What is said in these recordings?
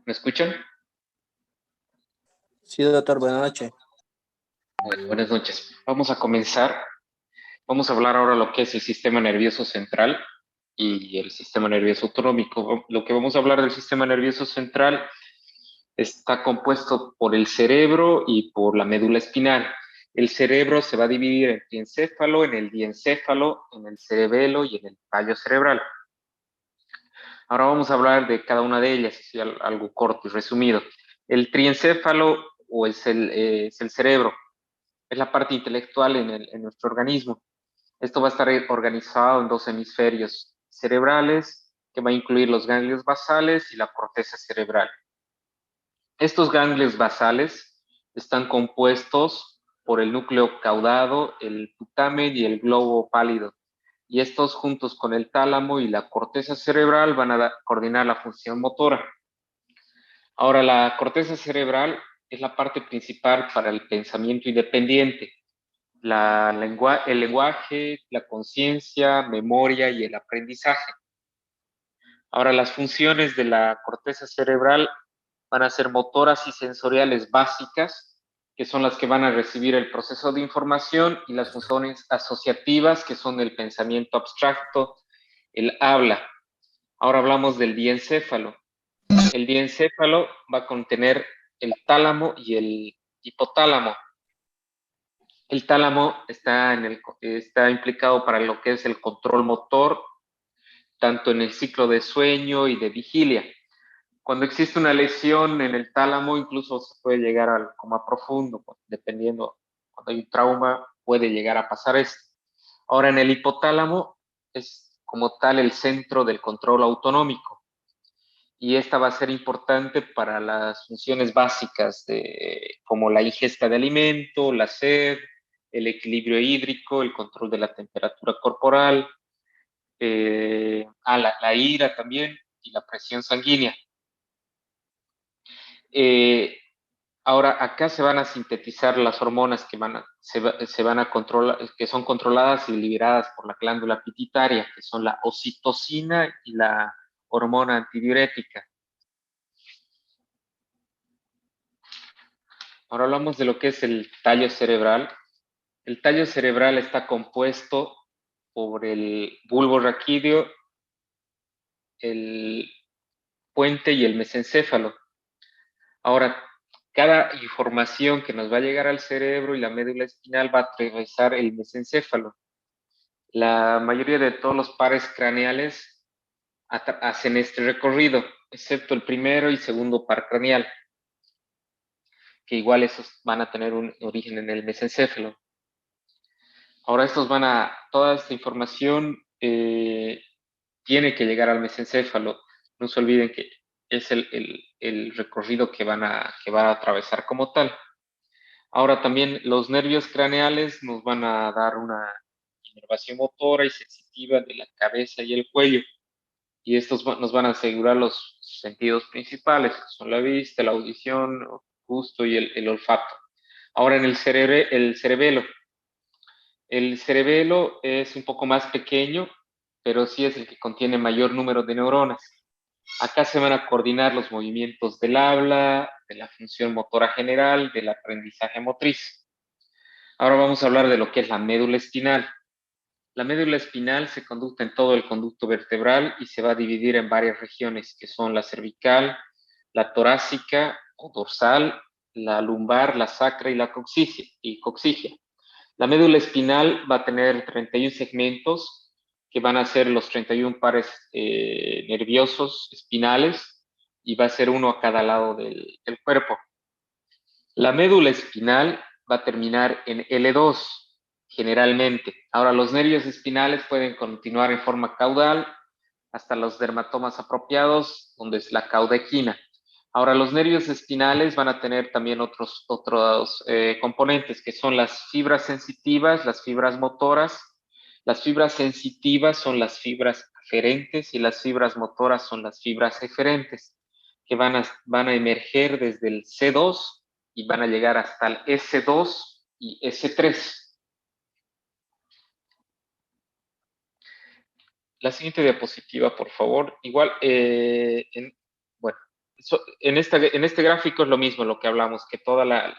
¿Me escuchan? Sí, doctor, buenas noches. Bueno, buenas noches. Vamos a comenzar. Vamos a hablar ahora lo que es el sistema nervioso central y el sistema nervioso autonómico. Lo que vamos a hablar del sistema nervioso central está compuesto por el cerebro y por la médula espinal. El cerebro se va a dividir en triencéfalo, en el diencéfalo, en el cerebelo y en el tallo cerebral. Ahora vamos a hablar de cada una de ellas, así algo corto y resumido. El triencéfalo es el cerebro, es la parte intelectual en nuestro organismo. Esto va a estar organizado en dos hemisferios cerebrales, que va a incluir los ganglios basales y la corteza cerebral. Estos ganglios basales están compuestos por el núcleo caudado, el putamen y el globo pálido. Y estos juntos con el tálamo y la corteza cerebral van a coordinar la función motora. Ahora, la corteza cerebral es la parte principal para el pensamiento independiente, el lenguaje, la conciencia, memoria y el aprendizaje. Ahora, las funciones de la corteza cerebral van a ser motoras y sensoriales básicas, que son las que van a recibir el proceso de información, y las funciones asociativas, que son el pensamiento abstracto, el habla. Ahora hablamos del diencéfalo. El diencéfalo va a contener el tálamo y el hipotálamo. El tálamo está implicado para lo que es el control motor, tanto en el ciclo de sueño y de vigilia. Cuando existe una lesión en el tálamo, incluso se puede llegar al coma profundo, dependiendo, cuando hay un trauma, puede llegar a pasar esto. Ahora, en el hipotálamo es como tal el centro del control autonómico, y esta va a ser importante para las funciones básicas como la ingesta de alimento, la sed, el equilibrio hídrico, el control de la temperatura corporal, la ira también y la presión sanguínea. Ahora, acá se van a sintetizar las hormonas se van a controlar, que son controladas y liberadas por la glándula pituitaria, que son la oxitocina y la hormona antidiurética. Ahora hablamos de lo que es el tallo cerebral. El tallo cerebral está compuesto por el bulbo raquídeo, el puente y el mesencéfalo. Ahora, cada información que nos va a llegar al cerebro y la médula espinal va a atravesar el mesencéfalo. La mayoría de todos los pares craneales hacen este recorrido, excepto el primero y segundo par craneal, que igual esos van a tener un origen en el mesencéfalo. Ahora toda esta información tiene que llegar al mesencéfalo. No se olviden que es el recorrido que va a atravesar como tal. Ahora también los nervios craneales nos van a dar una inervación motora y sensitiva de la cabeza y el cuello. Y estos nos van a asegurar los sentidos principales, que son la vista, la audición, el gusto y el olfato. Ahora en el cerebelo. El cerebelo es un poco más pequeño, pero sí es el que contiene mayor número de neuronas. Acá se van a coordinar los movimientos del habla, de la función motora general, del aprendizaje motriz. Ahora vamos a hablar de lo que es la médula espinal. La médula espinal se conduce en todo el conducto vertebral y se va a dividir en varias regiones, que son la cervical, la torácica o dorsal, la lumbar, la sacra y la coxigia. La médula espinal va a tener 31 segmentos, que van a ser los 31 pares nerviosos espinales, y va a ser uno a cada lado del cuerpo. La médula espinal va a terminar en L2, generalmente. Ahora, los nervios espinales pueden continuar en forma caudal hasta los dermatomas apropiados, donde es la caudequina. Ahora, los nervios espinales van a tener también otros componentes, que son las fibras sensitivas, las fibras motoras. Las fibras sensitivas son las fibras aferentes y las fibras motoras son las fibras eferentes, que van a emerger desde el C2 y van a llegar hasta el S2 y S3. La siguiente diapositiva, por favor. Igual, bueno, en este gráfico es lo mismo lo que hablamos, que todo el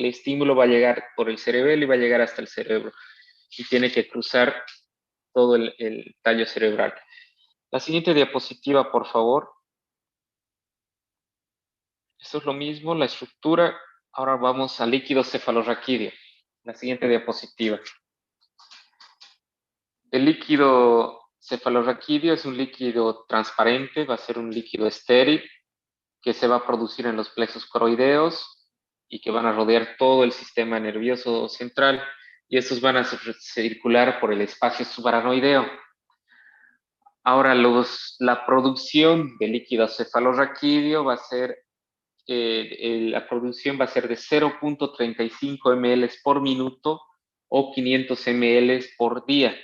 estímulo va a llegar por el cerebelo y va a llegar hasta el cerebro. Y tiene que cruzar todo el tallo cerebral. La siguiente diapositiva, por favor. Esto es lo mismo, la estructura. Ahora vamos al líquido cefalorraquídeo. La siguiente diapositiva. El líquido cefalorraquídeo es un líquido transparente, va a ser un líquido estéril que se va a producir en los plexos coroideos y que van a rodear todo el sistema nervioso central, y estos van a circular por el espacio subaranoideo. Ahora, la producción de líquido cefalorraquídeo va a ser, la producción va a ser de 0.35 ml por minuto o 500 ml por día.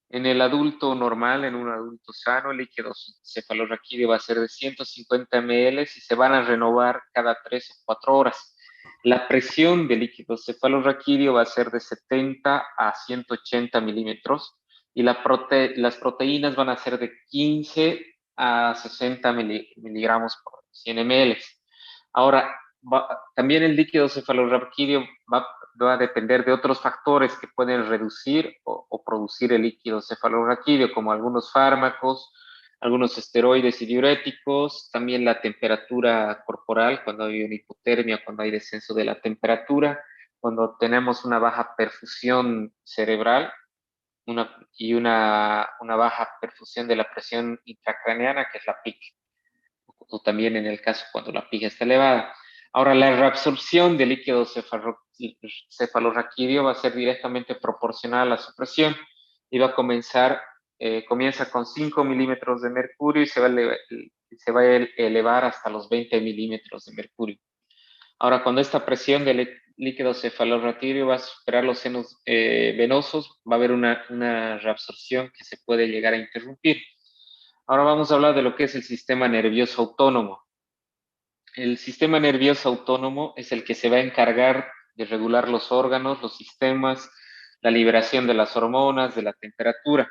En el adulto normal, en un adulto sano, el líquido cefalorraquídeo va a ser de 150 ml y se van a renovar cada 3 o 4 horas. La presión del líquido cefalorraquídeo va a ser de 70 a 180 milímetros y las proteínas van a ser de 15 a 60 miligramos por 100 ml. Ahora, también el líquido cefalorraquídeo va a depender de otros factores que pueden reducir o producir el líquido cefalorraquídeo, como algunos fármacos, algunos esteroides y diuréticos, también la temperatura corporal, cuando hay una hipotermia, cuando hay descenso de la temperatura, cuando tenemos una baja perfusión cerebral una baja perfusión de la presión intracraneana, que es la PIC, o también en el caso cuando la PIG está elevada. Ahora, la reabsorción del líquido cefalorraquídeo va a ser directamente proporcional a la supresión y va a comienza con 5 milímetros de mercurio y se va a elevar hasta los 20 milímetros de mercurio. Ahora, cuando esta presión del líquido cefalorraquídeo va a superar los senos venosos, va a haber una reabsorción que se puede llegar a interrumpir. Ahora vamos a hablar de lo que es el sistema nervioso autónomo. El sistema nervioso autónomo es el que se va a encargar de regular los órganos, los sistemas, la liberación de las hormonas, de la temperatura.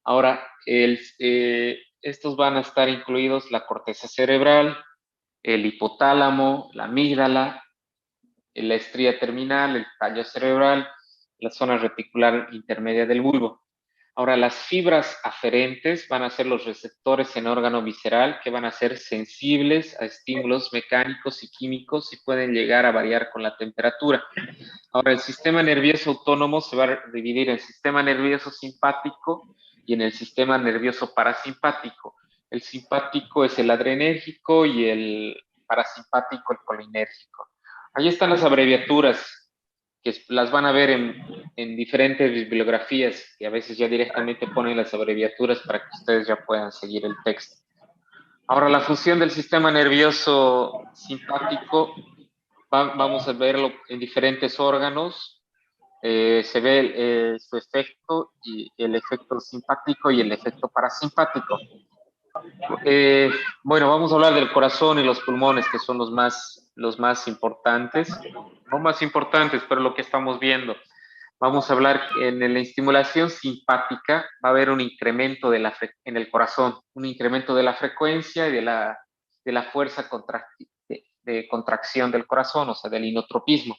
Ahora, estos van a estar incluidos la corteza cerebral, el hipotálamo, la amígdala, la estría terminal, el tallo cerebral, la zona reticular intermedia del bulbo. Ahora, las fibras aferentes van a ser los receptores en órgano visceral que van a ser sensibles a estímulos mecánicos y químicos y pueden llegar a variar con la temperatura. Ahora, el sistema nervioso autónomo se va a dividir en sistema nervioso simpático y en el sistema nervioso parasimpático. El simpático es el adrenérgico y el parasimpático el colinérgico. Ahí están las abreviaturas que las van a ver en diferentes bibliografías y a veces ya directamente ponen las abreviaturas para que ustedes ya puedan seguir el texto. Ahora, la función del sistema nervioso simpático, vamos a verlo en diferentes órganos. Se ve su efecto y el efecto simpático y el efecto parasimpático. Bueno, vamos a hablar del corazón y los pulmones, que son los más importantes. No más importantes, pero lo que estamos viendo. Vamos a hablar en la estimulación simpática, va a haber un incremento en el corazón, un incremento de la frecuencia y de la fuerza de contracción del corazón, o sea, del inotropismo.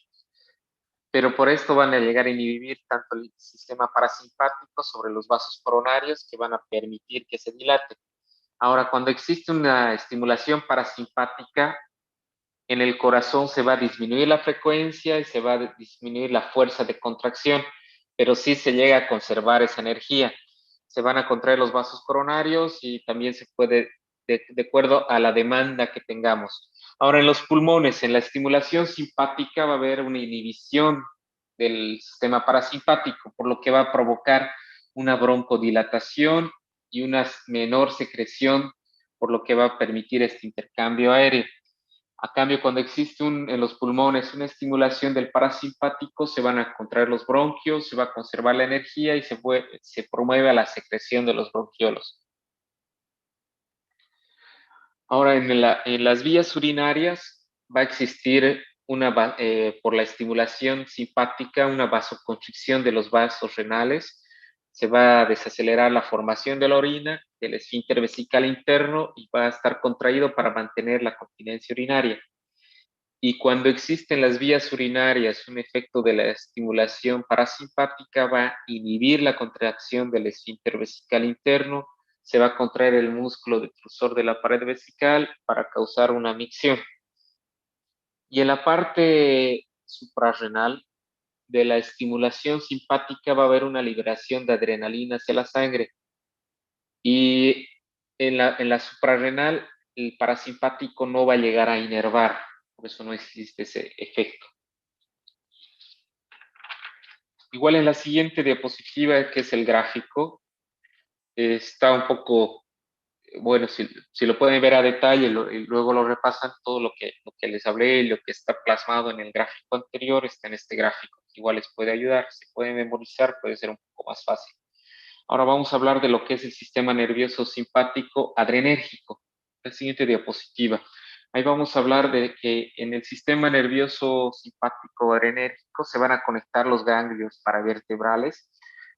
Pero por esto van a llegar a inhibir tanto el sistema parasimpático sobre los vasos coronarios que van a permitir que se dilate. Ahora, cuando existe una estimulación parasimpática, en el corazón se va a disminuir la frecuencia y se va a disminuir la fuerza de contracción, pero sí se llega a conservar esa energía. Se van a contraer los vasos coronarios y también se puede, de acuerdo a la demanda que tengamos. Ahora, en los pulmones, en la estimulación simpática va a haber una inhibición del sistema parasimpático, por lo que va a provocar una broncodilatación y una menor secreción, por lo que va a permitir este intercambio aéreo. A cambio, cuando existe en los pulmones una estimulación del parasimpático, se van a contraer los bronquios, se va a conservar la energía y se promueve la secreción de los bronquiolos. Ahora, en las vías urinarias va a existir por la estimulación simpática una vasoconstricción de los vasos renales, se va a desacelerar la formación de la orina del esfínter vesical interno y va a estar contraído para mantener la continencia urinaria. Y cuando existen las vías urinarias, un efecto de la estimulación parasimpática va a inhibir la contracción del esfínter vesical interno, se va a contraer el músculo detrusor de la pared vesical para causar una micción. Y en la parte suprarrenal de la estimulación simpática va a haber una liberación de adrenalina hacia la sangre. Y en la suprarrenal, el parasimpático no va a llegar a inervar, por eso no existe ese efecto. Igual en la siguiente diapositiva, que es el gráfico, está un poco, bueno, si lo pueden ver a detalle y luego lo repasan, todo lo que les hablé y lo que está plasmado en el gráfico anterior está en este gráfico. Igual les puede ayudar, si pueden memorizar, puede ser un poco más fácil. Ahora vamos a hablar de lo que es el sistema nervioso simpático adrenérgico. La siguiente diapositiva. Ahí vamos a hablar de que en el sistema nervioso simpático adrenérgico se van a conectar los ganglios paravertebrales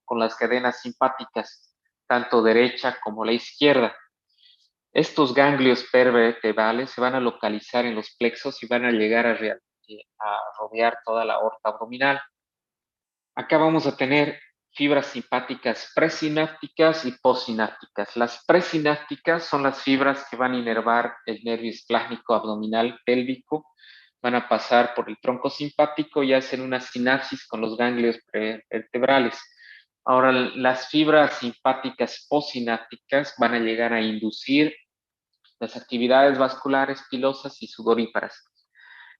con las cadenas simpáticas, tanto derecha como la izquierda. Estos ganglios paravertebrales se van a localizar en los plexos y van a llegar a rodear toda la aorta abdominal. Acá vamos a tener fibras simpáticas presinápticas y postsinápticas. Las presinápticas son las fibras que van a inervar el nervio esplásmico abdominal pélvico, van a pasar por el tronco simpático y hacen una sinapsis con los ganglios vertebrales. Ahora, las fibras simpáticas postsinápticas van a llegar a inducir las actividades vasculares pilosas y sudoríparas.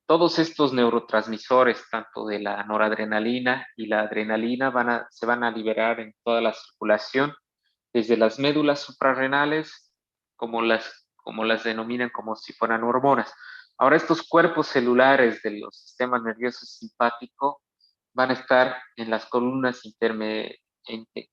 Todos estos neurotransmisores, tanto de la noradrenalina y la adrenalina, se van a liberar en toda la circulación, desde las médulas suprarrenales, como las denominan como si fueran hormonas. Ahora, estos cuerpos celulares de los sistemas nerviosos simpáticos van a estar en las columnas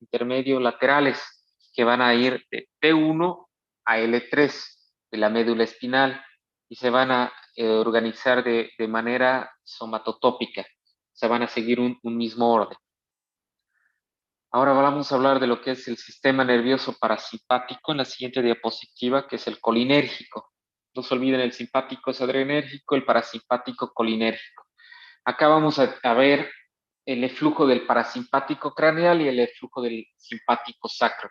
intermedio laterales, que van a ir de T1 a L3 de la médula espinal y se van a organizar de manera somatotópica, se van a seguir un mismo orden. Ahora vamos a hablar de lo que es el sistema nervioso parasimpático en la siguiente diapositiva, que es el colinérgico. No se olviden, el simpático es adrenérgico, el parasimpático colinérgico. Acá vamos a ver el eflujo del parasimpático craneal y el eflujo del simpático sacro.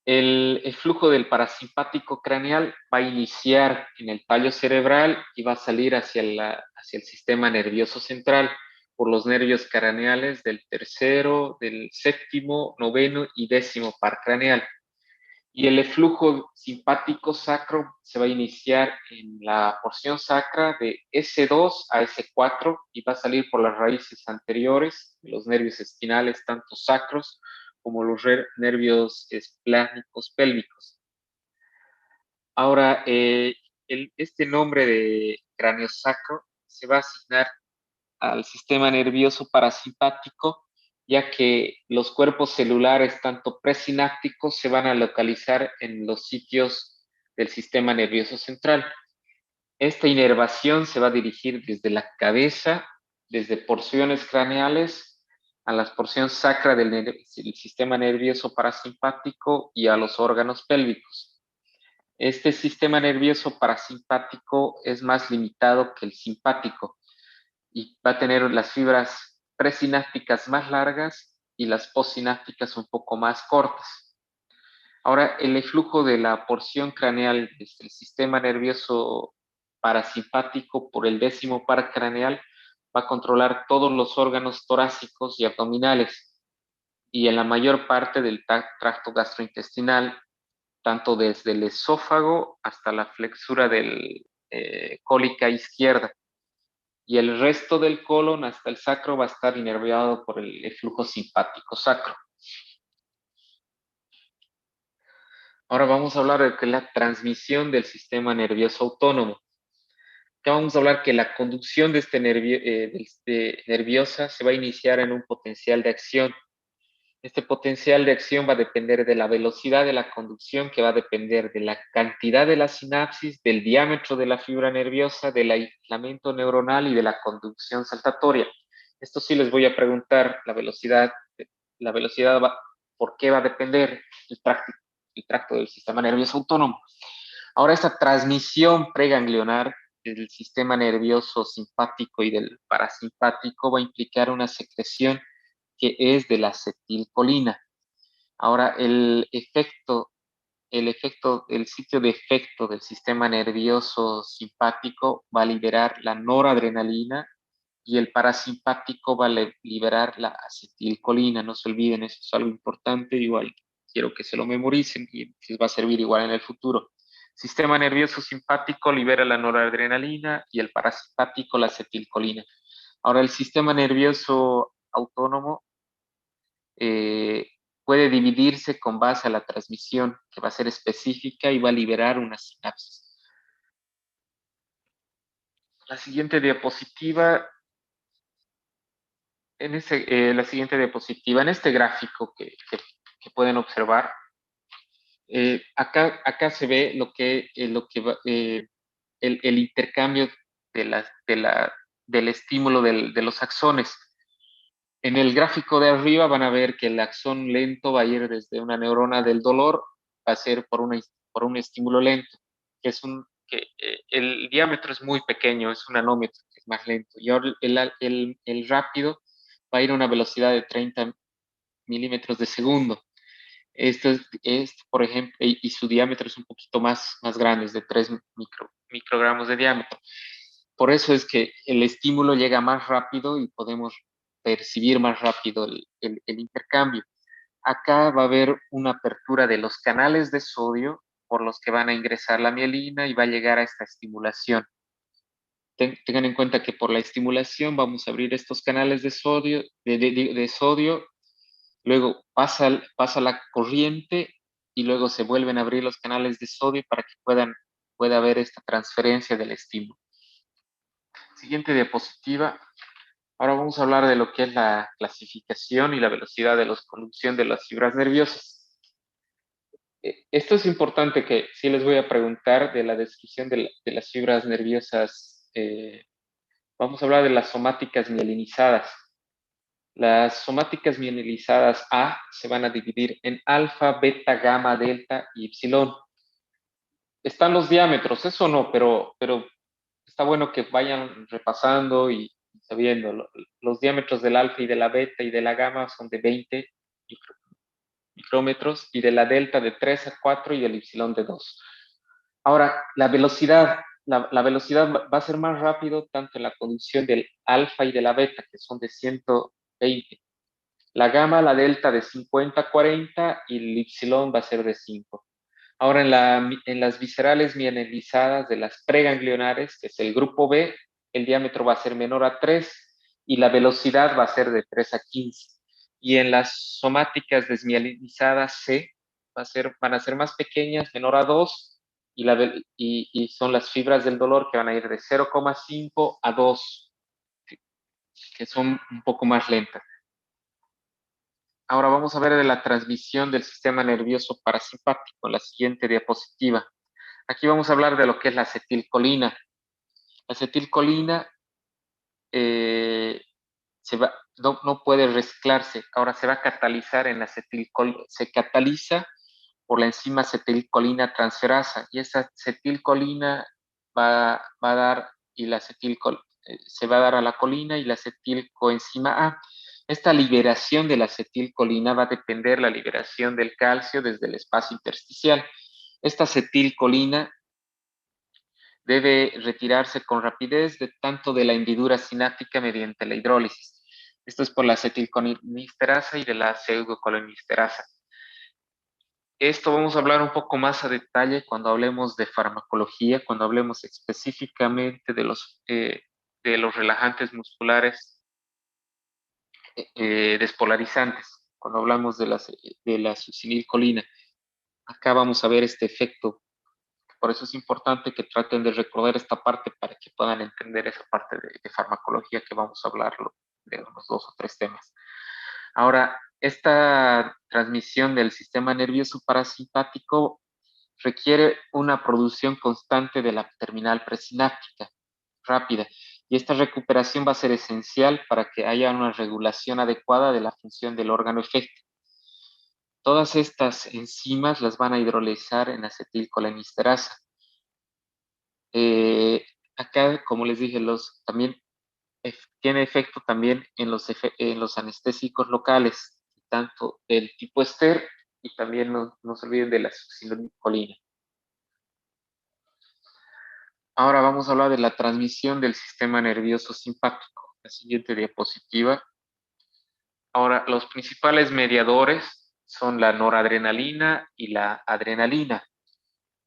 El flujo del parasimpático craneal va a iniciar en el tallo cerebral y va a salir hacia el sistema nervioso central por los nervios craneales del tercero, del séptimo, noveno y décimo par craneal. Y el flujo simpático sacro se va a iniciar en la porción sacra de S2 a S4 y va a salir por las raíces anteriores de los nervios espinales, tanto sacros como los nervios esplánicos pélvicos. Ahora, este nombre de cráneo sacro se va a asignar al sistema nervioso parasimpático, ya que los cuerpos celulares, tanto presinápticos, se van a localizar en los sitios del sistema nervioso central. Esta inervación se va a dirigir desde la cabeza, desde porciones craneales, a la porción sacra del sistema nervioso parasimpático y a los órganos pélvicos. Este sistema nervioso parasimpático es más limitado que el simpático y va a tener las fibras presinápticas más largas y las postsinápticas un poco más cortas. Ahora, el eflujo de la porción craneal desde el sistema nervioso parasimpático por el décimo par craneal va a controlar todos los órganos torácicos y abdominales y en la mayor parte del tracto gastrointestinal, tanto desde el esófago hasta la flexura del cólica izquierda. Y el resto del colon hasta el sacro va a estar inervado por el flujo simpático sacro. Ahora vamos a hablar de que la transmisión del sistema nervioso autónomo. Acá vamos a hablar que la conducción de nerviosa se va a iniciar en un potencial de acción. Este potencial de acción va a depender de la velocidad de la conducción, que va a depender de la cantidad de la sinapsis, del diámetro de la fibra nerviosa, del aislamiento neuronal y de la conducción saltatoria. Esto sí les voy a preguntar, la velocidad ¿Por qué va a depender el tracto del sistema nervioso autónomo? Ahora, esta transmisión preganglionar del sistema nervioso simpático y del parasimpático va a implicar una secreción que es de la acetilcolina. Ahora, el sitio de efecto del sistema nervioso simpático va a liberar la noradrenalina y el parasimpático va a liberar la acetilcolina. No se olviden, eso es algo importante, igual quiero que se lo memoricen y les va a servir igual en el futuro. Sistema nervioso simpático libera la noradrenalina y el parasimpático la acetilcolina. Ahora, el sistema nervioso autónomo eh, puede dividirse con base a la transmisión, que va a ser específica y va a liberar una sinapsis. La siguiente diapositiva, en este gráfico que pueden observar, acá se ve el intercambio del estímulo de los axones. En el gráfico de arriba van a ver que el axón lento va a ir desde una neurona del dolor, va a ser por un estímulo lento, el diámetro es muy pequeño, es un nanómetro, que es más lento. Y ahora el rápido va a ir a una velocidad de 30 milímetros de segundo. Por ejemplo, y su diámetro es un poquito más grande, es de 3 microgramos de diámetro. Por eso es que el estímulo llega más rápido y podemos percibir más rápido el intercambio. Acá va a haber una apertura de los canales de sodio por los que van a ingresar la mielina y va a llegar a esta estimulación. Tengan en cuenta que por la estimulación vamos a abrir estos canales de sodio, luego pasa la corriente y luego se vuelven a abrir los canales de sodio para que pueda haber esta transferencia del estímulo. Siguiente diapositiva. Ahora vamos a hablar de lo que es la clasificación y la velocidad de la conducción de las fibras nerviosas. Esto es importante, que sí les voy a preguntar de la descripción de las fibras nerviosas. Vamos a hablar de las somáticas mielinizadas. Las somáticas mielinizadas A se van a dividir en alfa, beta, gamma, delta y epsilon. Están los diámetros, eso no, pero está bueno que vayan repasando y sabiendo. Los diámetros del alfa y de la beta y de la gamma son de 20 micrómetros y de la delta de 3 a 4 y el epsilon de 2. Ahora, la velocidad va a ser más rápido tanto en la conducción del alfa y de la beta, que son de 120. La gamma, la delta de 50 a 40 y el epsilon va a ser de 5. Ahora, en las viscerales mielinizadas de las preganglionares, que es el grupo B, el diámetro va a ser menor a 3 y la velocidad va a ser de 3 a 15. Y en las somáticas desmielinizadas C, van a ser más pequeñas, menor a 2, y son las fibras del dolor que van a ir de 0,5 a 2, que son un poco más lentas. Ahora vamos a ver de la transmisión del sistema nervioso parasimpático, la siguiente diapositiva. Aquí vamos a hablar de lo que es la acetilcolina. La acetilcolina no puede reciclarse, ahora se va a catalizar en acetilcolina, se cataliza por la enzima acetilcolina transferasa, y esa acetilcolina va a dar, se va a dar a la colina y la acetilcoenzima A. Esta liberación de la acetilcolina va a depender de la liberación del calcio desde el espacio intersticial. Esta acetilcolina debe retirarse con rapidez tanto de la hendidura sináptica mediante la hidrólisis. Esto es por la acetilcolinesterasa y de la pseudocolinesterasa. Esto vamos a hablar un poco más a detalle cuando hablemos de farmacología, cuando hablemos específicamente de los relajantes musculares despolarizantes, cuando hablamos de la succinilcolina. Acá vamos a ver este efecto. Por eso es importante que traten de recordar esta parte para que puedan entender esa parte de farmacología que vamos a hablar de unos 2 o 3 temas. Ahora, esta transmisión del sistema nervioso parasimpático requiere una producción constante de la terminal presináptica rápida, y esta recuperación va a ser esencial para que haya una regulación adecuada de la función del órgano efecto. Todas estas enzimas las van a hidrolizar en acetilcolinesterasa. Acá, como les dije, también tiene efecto también en los anestésicos locales, tanto del tipo ester y también no se olviden de la succinilcolina. Ahora vamos a hablar de la transmisión del sistema nervioso simpático. La siguiente diapositiva. Ahora, los principales mediadores son la noradrenalina y la adrenalina.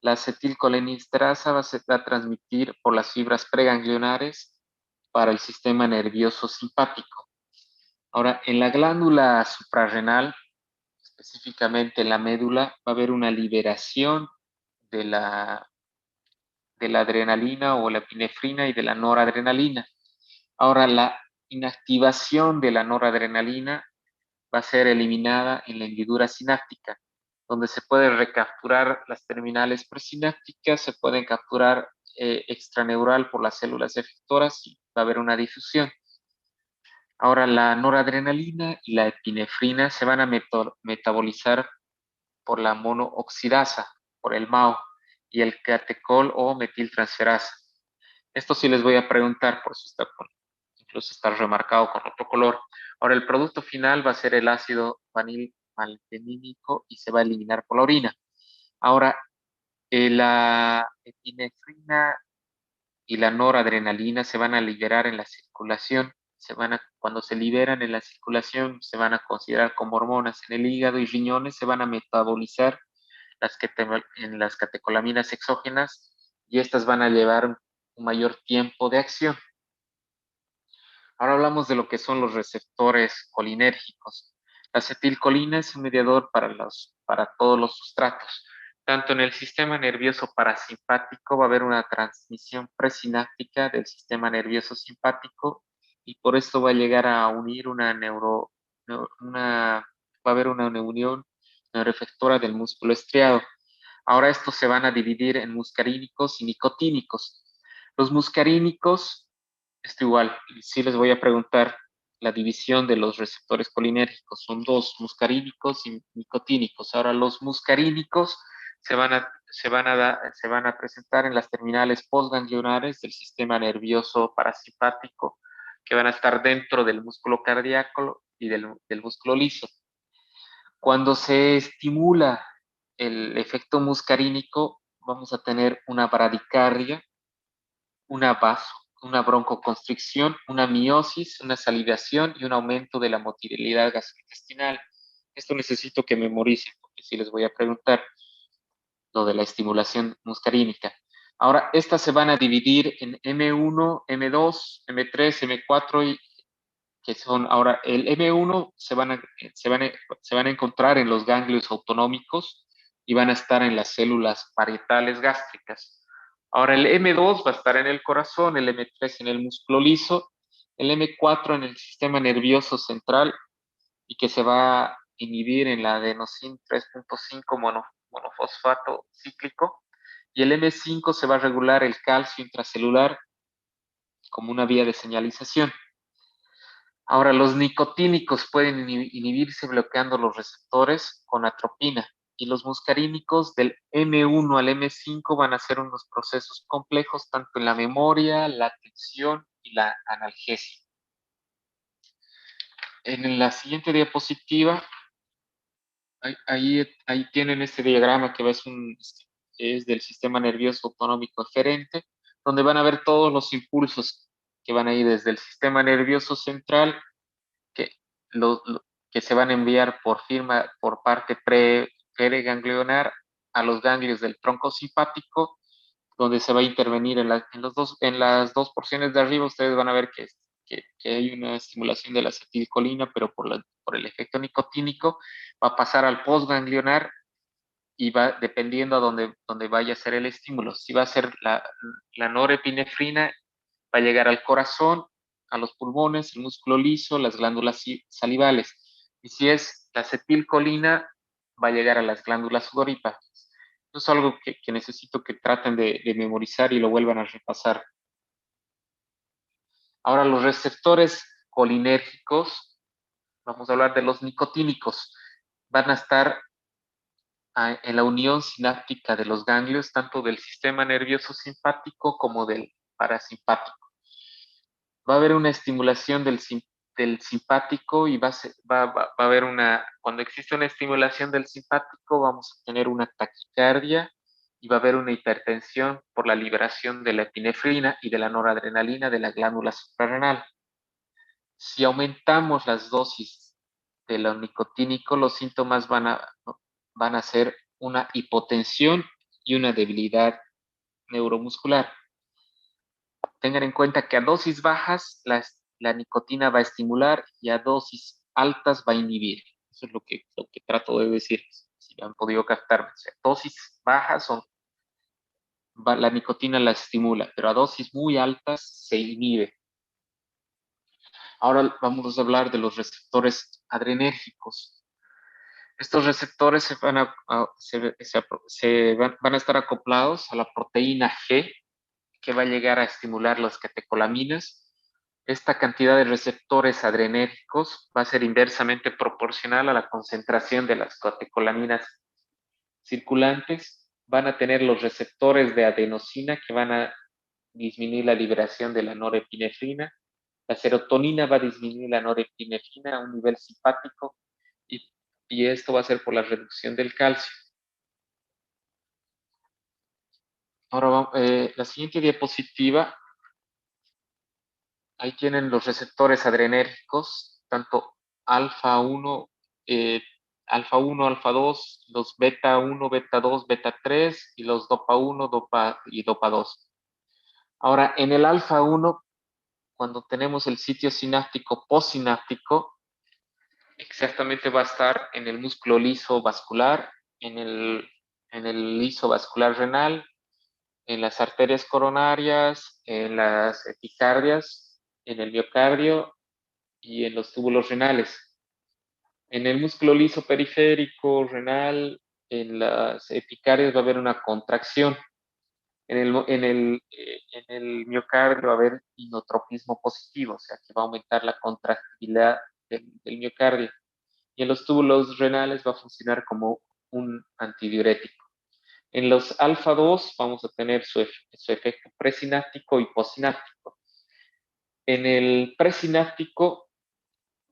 La acetilcolinesterasa va a transmitir por las fibras preganglionares para el sistema nervioso simpático. Ahora, en la glándula suprarrenal, específicamente en la médula, va a haber una liberación de la adrenalina o la epinefrina y de la noradrenalina. Ahora, la inactivación de la noradrenalina va a ser eliminada en la hendidura sináptica, donde se puede recapturar las terminales presinápticas, se pueden capturar extraneural por las células efectoras y va a haber una difusión. Ahora, la noradrenalina y la epinefrina se van a metabolizar por la monooxidasa, por el MAO, y el catecol o metiltransferasa. Esto sí les voy a preguntar, por eso incluso está remarcado con otro color. Ahora, el producto final va a ser el ácido vanilmaltenínico y se va a eliminar por la orina. Ahora, la epinefrina y la noradrenalina se van a liberar en la circulación. Cuando se liberan en la circulación, se van a considerar como hormonas en el hígado y riñones, se van a metabolizar en las catecolaminas exógenas y estas van a llevar un mayor tiempo de acción. Ahora hablamos de lo que son los receptores colinérgicos. La acetilcolina es un mediador para todos los sustratos. Tanto en el sistema nervioso parasimpático va a haber una transmisión presináptica del sistema nervioso simpático y por esto va a llegar a unir va a haber una unión neuroefectora del músculo estriado. Ahora estos se van a dividir en muscarínicos y nicotínicos. Los muscarínicos, esto igual, sí les voy a preguntar la división de los receptores colinérgicos. Son dos, muscarínicos y nicotínicos. Ahora los muscarínicos se van a presentar en las terminales postganglionares del sistema nervioso parasimpático, que van a estar dentro del músculo cardíaco y del músculo liso. Cuando se estimula el efecto muscarínico, vamos a tener una bradicardia, una broncoconstricción, una miosis, una salivación y un aumento de la motilidad gastrointestinal. Esto necesito que memoricen, porque sí les voy a preguntar lo de la estimulación muscarínica. Ahora, estas se van a dividir en M1, M2, M3, M4 y que son ahora el M1 se van a encontrar en los ganglios autonómicos y van a estar en las células parietales gástricas. Ahora el M2 va a estar en el corazón, el M3 en el músculo liso, el M4 en el sistema nervioso central y que se va a inhibir en la adenosín 3.5 monofosfato cíclico y el M5 se va a regular el calcio intracelular como una vía de señalización. Ahora, los nicotínicos pueden inhibirse bloqueando los receptores con atropina y los muscarínicos del M1 al M5 van a ser unos procesos complejos tanto en la memoria, la atención y la analgesia. En la siguiente diapositiva, ahí tienen este diagrama que es del sistema nervioso autonómico eferente, donde van a ver todos los impulsos que van a ir desde el sistema nervioso central que, que se van a enviar por parte preganglionar a los ganglios del tronco simpático, donde se va a intervenir en las dos porciones de arriba. Ustedes van a ver que hay una estimulación de la acetilcolina, pero por el efecto nicotínico va a pasar al postganglionar y va dependiendo a donde vaya a ser el estímulo. Si va a ser la norepinefrina, va a llegar al corazón, a los pulmones, el músculo liso, las glándulas salivales. Y si es la acetilcolina, va a llegar a las glándulas sudoríparas. Eso es algo que necesito que traten de memorizar y lo vuelvan a repasar. Ahora, los receptores colinérgicos, vamos a hablar de los nicotínicos. van a estar en la unión sináptica de los ganglios, tanto del sistema nervioso simpático como del parasimpático. Va a haber una estimulación del simpático y va a haber cuando existe una estimulación del simpático, vamos a tener una taquicardia y va a haber una hipertensión por la liberación de la epinefrina y de la noradrenalina de la glándula suprarrenal. Si aumentamos las dosis de lo nicotínico, los síntomas van a ser una hipotensión y una debilidad neuromuscular. Tengan en cuenta que a dosis bajas la nicotina va a estimular y a dosis altas va a inhibir. Eso es lo que trato de decir, si han podido captarme. O sea, dosis bajas la nicotina la estimula, pero a dosis muy altas se inhibe. Ahora vamos a hablar de los receptores adrenérgicos. Estos receptores van a estar acoplados a la proteína G, que va a llegar a estimular las catecolaminas. Esta cantidad de receptores adrenérgicos va a ser inversamente proporcional a la concentración de las catecolaminas circulantes. Van a tener los receptores de adenosina que van a disminuir la liberación de la norepinefrina. La serotonina va a disminuir la norepinefrina a un nivel simpático y esto va a ser por la reducción del calcio. Ahora, la siguiente diapositiva, ahí tienen los receptores adrenérgicos, tanto alfa 1, alfa 1, alfa 2, los beta 1, beta 2, beta 3 y los dopa 1, dopa y dopa 2. Ahora, en el alfa 1, cuando tenemos el sitio sináptico postsináptico, exactamente va a estar en el músculo liso vascular, en el liso vascular renal, en las arterias coronarias, en las epicardias, en el miocardio y en los túbulos renales. En el músculo liso periférico renal, en las epicardias va a haber una contracción. En el miocardio va a haber inotropismo positivo, o sea que va a aumentar la contractilidad del miocardio. Y en los túbulos renales va a funcionar como un antidiurético. En los alfa 2 vamos a tener su efecto presináptico y postsináptico. En el presináptico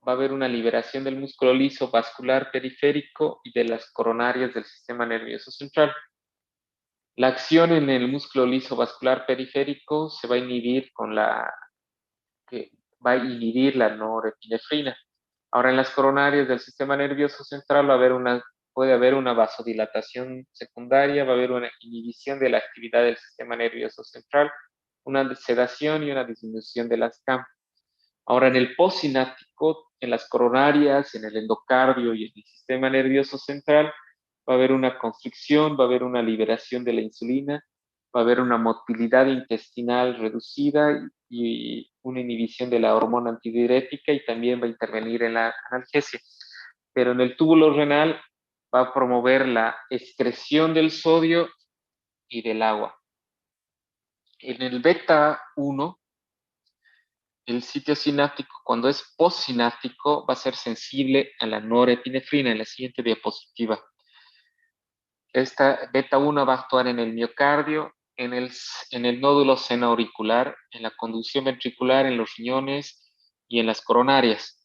va a haber una liberación del músculo liso vascular periférico y de las coronarias del sistema nervioso central. La acción en el músculo liso vascular periférico se va a inhibir va a inhibir la norepinefrina. Ahora, en las coronarias del sistema nervioso central puede haber una vasodilatación secundaria, va a haber una inhibición de la actividad del sistema nervioso central, una sedación y una disminución de las CAM. Ahora, en el postsináptico, en las coronarias, en el endocardio y en el sistema nervioso central, va a haber una constricción, va a haber una liberación de la insulina, va a haber una motilidad intestinal reducida y una inhibición de la hormona antidiurética y también va a intervenir en la analgesia. Pero en el túbulo renal va a promover la excreción del sodio y del agua. En el beta 1, el sitio sináptico, cuando es postsináptico, va a ser sensible a la norepinefrina. En la siguiente diapositiva. Esta beta 1 va a actuar en el miocardio, en el nódulo seno auricular, en la conducción ventricular, en los riñones y en las coronarias.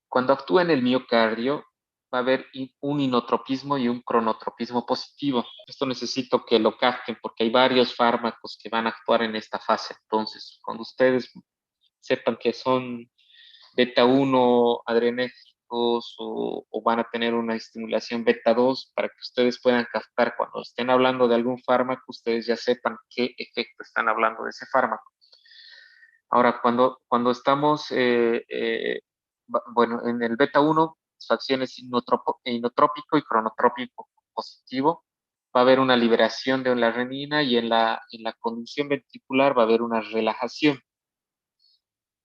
Cuando actúa en el miocardio, va a haber un inotropismo y un cronotropismo positivo. Esto necesito que lo capten porque hay varios fármacos que van a actuar en esta fase. Entonces, cuando ustedes sepan que son beta 1 adrenérgicos o van a tener una estimulación beta 2 para que ustedes puedan captar cuando estén hablando de algún fármaco, ustedes ya sepan qué efecto están hablando de ese fármaco. Ahora, cuando estamos, bueno, en el beta 1, su acción es inotrópico y cronotrópico positivo. Va a haber una liberación de la renina y en la conducción ventricular va a haber una relajación.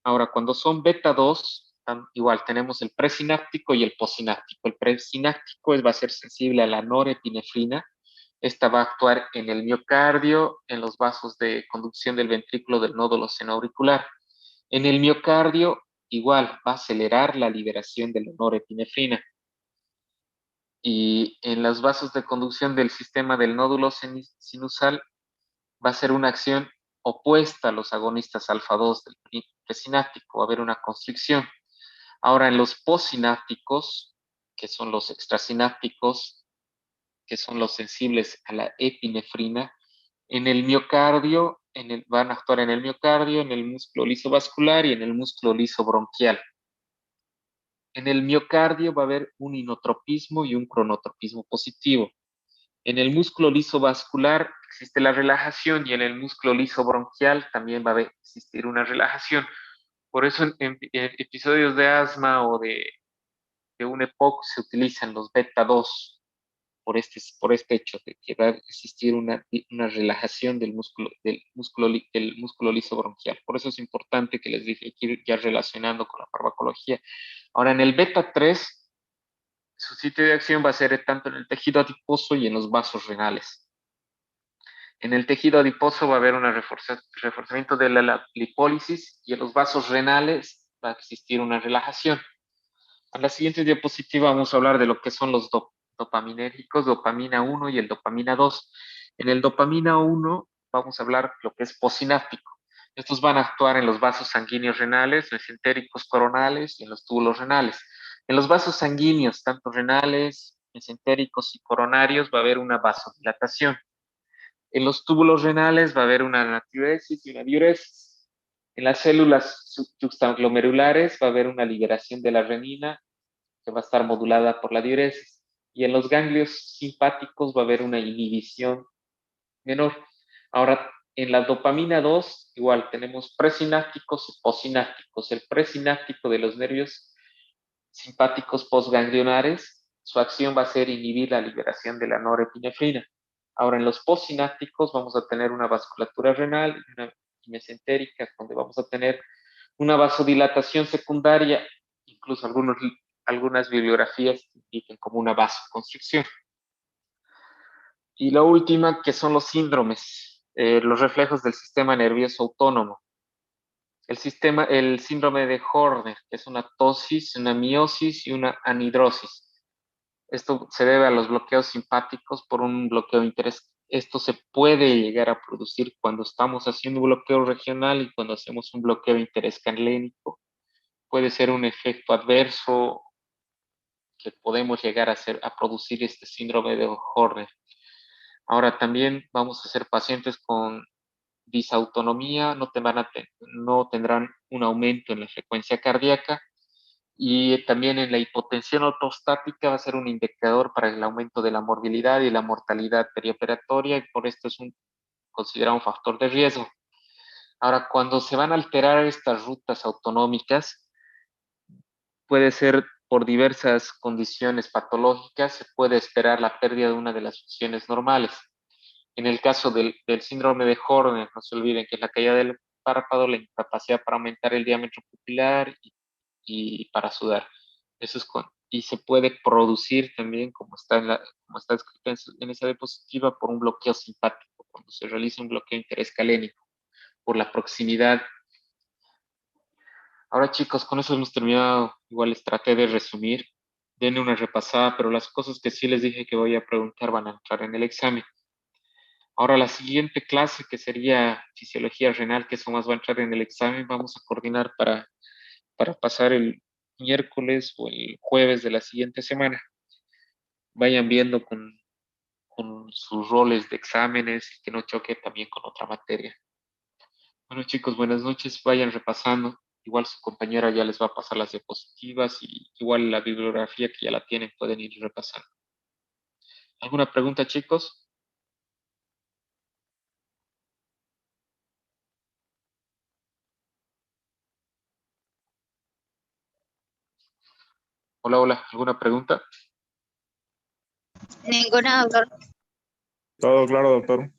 Ahora, cuando son beta 2, igual tenemos el presináptico y el postsináptico. El presináptico va a ser sensible a la norepinefrina. Esta va a actuar en el miocardio, en los vasos de conducción del ventrículo del nódulo senoauricular. En el miocardio, igual, va a acelerar la liberación de la norepinefrina. Y en los vasos de conducción del sistema del nódulo sinusal va a ser una acción opuesta a los agonistas alfa 2 del presináptico, va a haber una constricción. Ahora, en los postsinápticos, que son los extrasinápticos, que son los sensibles a la epinefrina, en el miocardio, van a actuar en el miocardio, en el músculo liso vascular y en el músculo liso bronquial. En el miocardio va a haber un inotropismo y un cronotropismo positivo. En el músculo liso vascular existe la relajación y en el músculo liso bronquial también va a existir una relajación. Por eso en episodios de asma o de un EPOC se utilizan los beta 2 por este hecho de que va a existir una relajación del músculo liso bronquial. Por eso es importante que les dije que ir ya relacionando con la farmacología. Ahora, en el beta 3, su sitio de acción va a ser tanto en el tejido adiposo y en los vasos renales. En el tejido adiposo va a haber un reforzamiento de la lipólisis y en los vasos renales va a existir una relajación. En la siguiente diapositiva vamos a hablar de lo que son los dopaminérgicos, dopamina 1 y el dopamina 2. En el dopamina 1 vamos a hablar de lo que es posináptico. Estos van a actuar en los vasos sanguíneos renales, mesentéricos coronales y en los túbulos renales. En los vasos sanguíneos, tanto renales, mesentéricos y coronarios, va a haber una vasodilatación. En los túbulos renales va a haber una natriuresis y una diuresis. En las células juxtaglomerulares va a haber una liberación de la renina que va a estar modulada por la diuresis. Y en los ganglios simpáticos va a haber una inhibición menor. Ahora, en la dopamina 2, igual tenemos presinápticos y postsinápticos. El presináptico de los nervios simpáticos postganglionares, su acción va a ser inhibir la liberación de la norepinefrina. Ahora, en los postsinápticos vamos a tener una vasculatura renal y una mesentérica, donde vamos a tener una vasodilatación secundaria, incluso algunas bibliografías indican como una vasoconstricción. Y la última, que son los síndromes, los reflejos del sistema nervioso autónomo. El síndrome de Horner, que es una ptosis, una miosis y una anhidrosis. Esto se debe a los bloqueos simpáticos por un bloqueo de interés. Esto se puede llegar a producir cuando estamos haciendo un bloqueo regional y cuando hacemos un bloqueo de interés canlénico. Puede ser un efecto adverso que podemos llegar a producir este síndrome de Horner. Ahora también vamos a ser pacientes con disautonomía, no tendrán un aumento en la frecuencia cardíaca y también en la hipotensión ortostática va a ser un indicador para el aumento de la morbilidad y la mortalidad perioperatoria y por esto es considerado un factor de riesgo. Ahora, cuando se van a alterar estas rutas autonómicas, puede ser por diversas condiciones patológicas, se puede esperar la pérdida de una de las funciones normales. En el caso del síndrome de Horner, no se olviden que es la caída del párpado, la incapacidad para aumentar el diámetro pupilar y para sudar. Eso es y se puede producir también, como está escrito en esa diapositiva, por un bloqueo simpático, cuando se realiza un bloqueo interescalénico, por la proximidad. Ahora chicos, con eso hemos terminado. Igual les traté de resumir. Denle una repasada, pero las cosas que sí les dije que voy a preguntar van a entrar en el examen. Ahora la siguiente clase, que sería fisiología renal, que eso más va a entrar en el examen, vamos a coordinar para pasar el miércoles o el jueves de la siguiente semana. Vayan viendo con sus roles de exámenes y que no choque también con otra materia. Bueno chicos, buenas noches, vayan repasando. Igual su compañera ya les va a pasar las diapositivas y igual la bibliografía que ya la tienen pueden ir repasando. ¿Alguna pregunta chicos? Hola, hola, ¿alguna pregunta? Ninguna, doctor. Todo claro, doctor.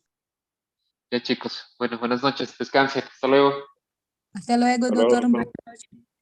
Ya chicos, bueno, buenas noches, descansen, hasta luego. Hasta luego, Hasta luego, doctor. doctor. Buenas noches.